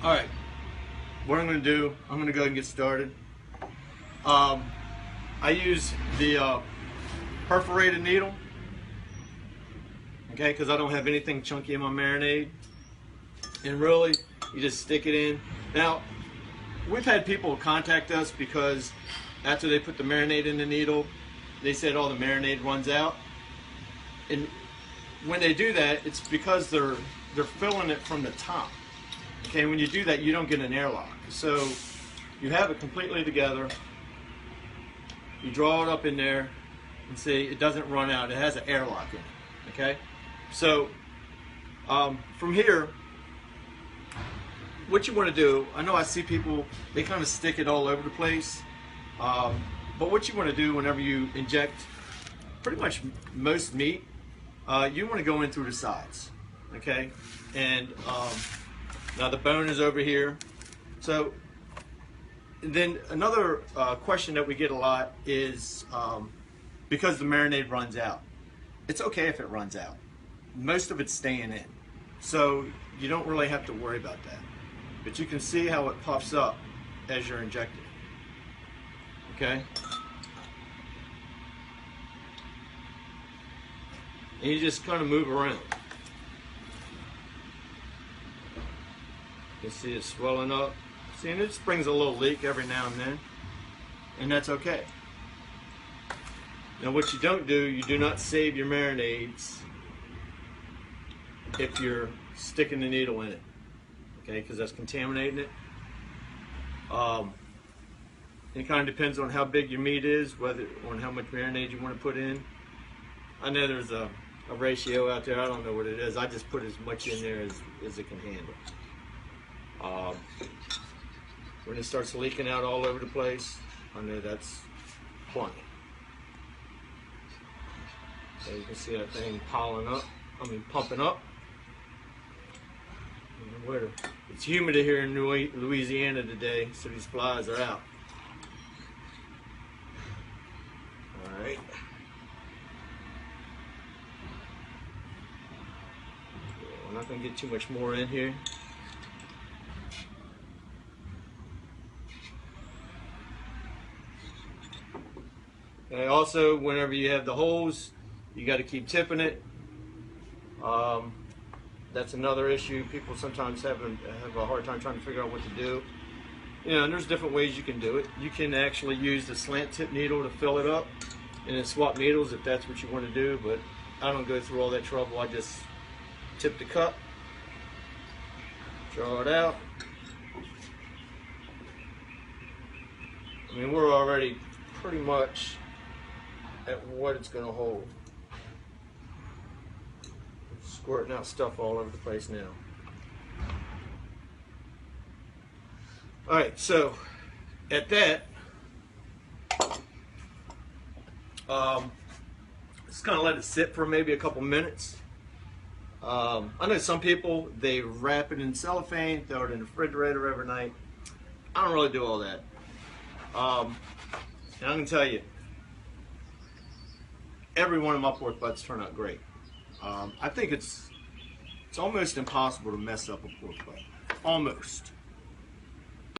All right, what I'm going to do, I'm going to go ahead and get started. I use the perforated needle, okay, because I don't have anything chunky in my marinade. And really, you just stick it in. Now, we've had people contact us because after they put the marinade in the needle, they said, oh, the marinade runs out. And when they do that, it's because they're filling it from the top. Okay, when you do that, you don't get an airlock. So you have it completely together. You draw it up in there, and see, it doesn't run out. It has an airlock in it. Okay, so from here, what you want to do, I know I see people, they kind of stick it all over the place. But what you want to do whenever you inject pretty much most meat, you want to go in through the sides. Okay, and now the bone is over here. So then another question that we get a lot is because the marinade runs out. It's okay if it runs out. Most of it's staying in. So you don't really have to worry about that. But you can see how it puffs up as you're injecting. Okay? And you just kind of move around. You can see it swelling up. See, and it just brings a little leak every now and then. And that's okay. Now what you don't do, you do not save your marinades if you're sticking the needle in it. Okay, because that's contaminating it. It kind of depends on how big your meat is, whether on how much marinade you want to put in. I know there's a ratio out there. I don't know what it is. I just put as much in there as it can handle. When it starts leaking out all over the place, I know that's plenty. So you can see that thing pumping up. It's humid here in Louisiana today, so these flies are out. All right. We're not going to get too much more in here. Okay, also, whenever you have the holes, you got to keep tipping it. That's another issue. People sometimes have a hard time trying to figure out what to do. You know, and there's different ways you can do it. You can actually use the slant tip needle to fill it up and then swap needles if that's what you want to do, but I don't go through all that trouble. I just tip the cup, draw it out. I mean, we're already pretty much at what it's going to hold. Squirting out stuff all over the place now. Alright, so at that, just kind of let it sit for maybe a couple minutes. I know some people, they wrap it in cellophane, throw it in the refrigerator overnight. I don't really do all that. And I can tell you, every one of my pork butts turn out great. I think it's almost impossible to mess up a pork butt. Almost.